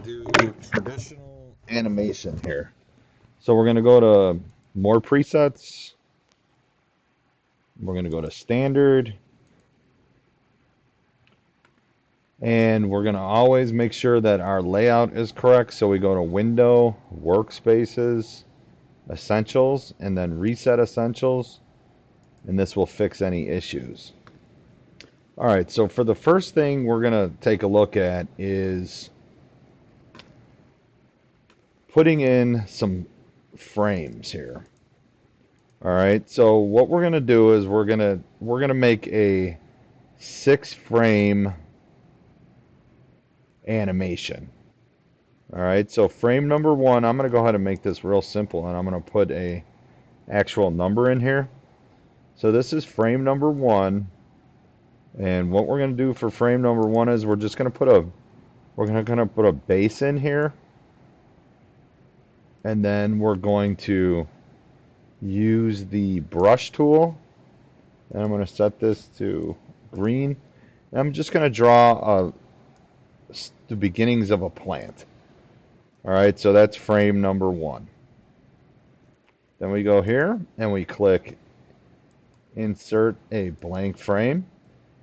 do traditional animation here. So we're going to go to more presets. We're going to go to standard. And we're going to always make sure that our layout is correct. So we go to Window, Workspaces, Essentials, and then Reset Essentials. And this will fix any issues. All right, so for the first thing we're going to take a look at is putting in some frames here. All right, so what we're going to do is we're going to make a 6 frame animation. All right, so frame number 1, I'm going to go ahead and make this real simple, and I'm going to put a actual number in here. So this is frame number 1, and what we're going to do for frame number 1 is we're just going to put a base in here, and then we're going to use the brush tool, and I'm going to set this to green. And I'm just going to draw the beginnings of a plant. All right, so that's frame number 1. Then we go here and we click insert a blank frame,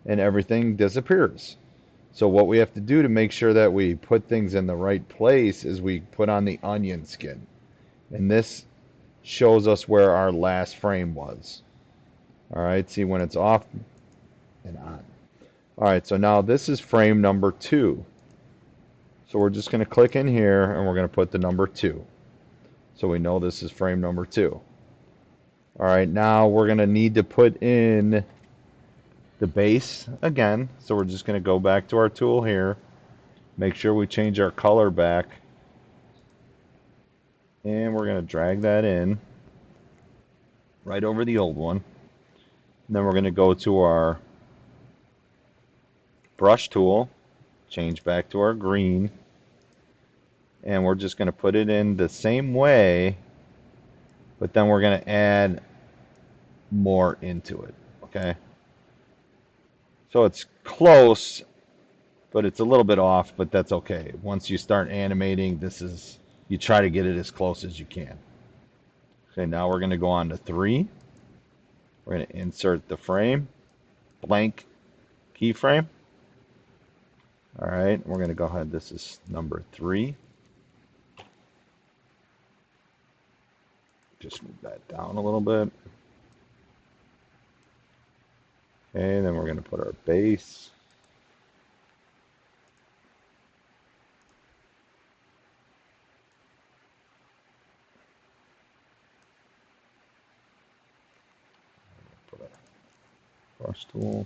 and everything disappears. So what we have to do to make sure that we put things in the right place is we put on the onion skin. And this shows us where our last frame was. All right, see when it's off and on. All right, so now this is frame number 2. So we're just going to click in here and we're going to put the number 2. So we know this is frame number 2. All right, now we're going to need to put in the base again. So we're just going to go back to our tool here, make sure we change our color back, and we're going to drag that in right over the old one. And then we're going to go to our brush tool, change back to our green, and we're just going to put it in the same way, but then we're going to add more into it. Okay, so it's close, but it's a little bit off, but that's okay. Once you start animating, you try to get it as close as you can. Okay, now we're going to go on to 3. We're going to insert the frame, blank keyframe. All right, we're going to go ahead. This is number 3. Just move that down a little bit. Okay, then we're going to put our base. Put a brush tool.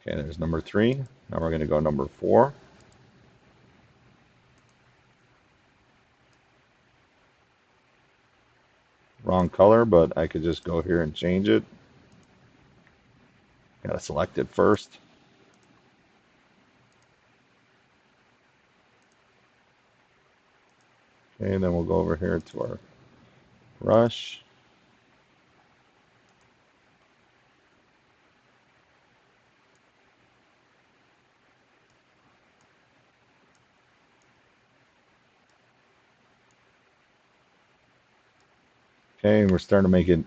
Okay, there's number 3. Now we're going to go number 4. Wrong color, but I could just go here and change it. Got to select it first. Okay, then we'll go over here to our brush. Okay, and we're starting to make it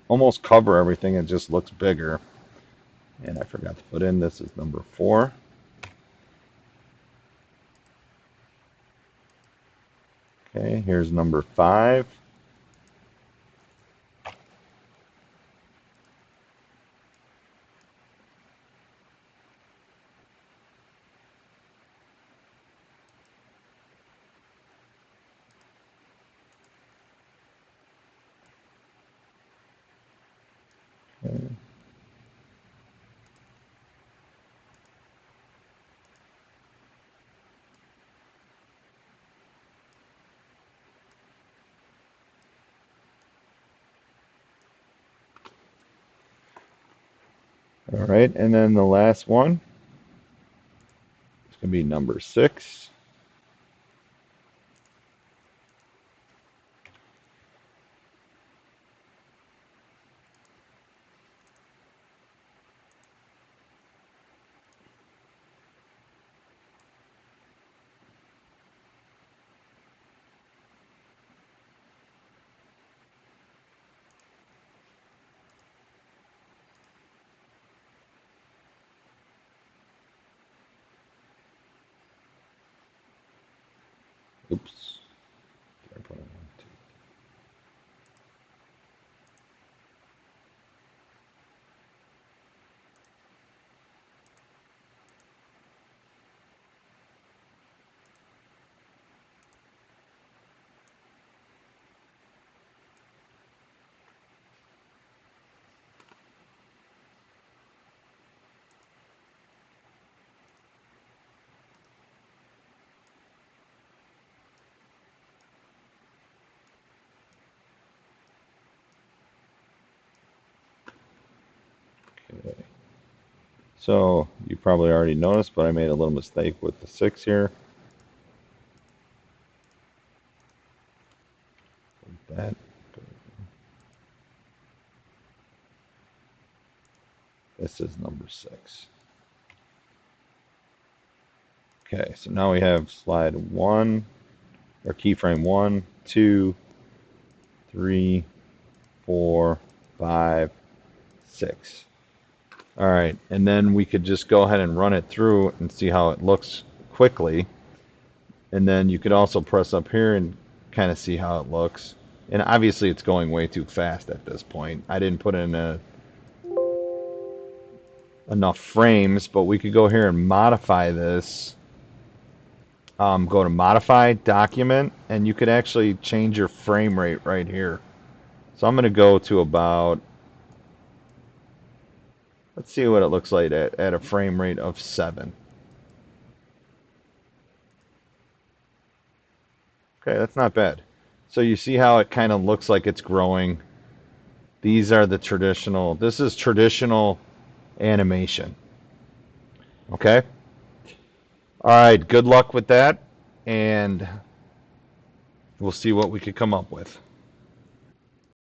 almost cover everything. It just looks bigger. And I forgot to put in, this is number 4. Okay, here's number 5. Okay. All right, and then the last one is going to be number 6. Oops. Did I put it on? Okay. So you probably already noticed, but I made a little mistake with the 6 here. That. This is number 6. Okay, so now we have slide 1, or keyframe 1, 2, 3, 4, 5, 6. All right, and then we could just go ahead and run it through and see how it looks quickly. And then you could also press up here and kind of see how it looks. And obviously it's going way too fast at this point. I didn't put in enough frames, but we could go here and modify this. Go to Modify, Document, and you could actually change your frame rate right here. So I'm going to go to about, let's see what it looks like at a frame rate of 7. Okay, that's not bad. So you see how it kind of looks like it's growing. These are the traditional, this is traditional animation. Okay? All right, good luck with that, and we'll see what we could come up with.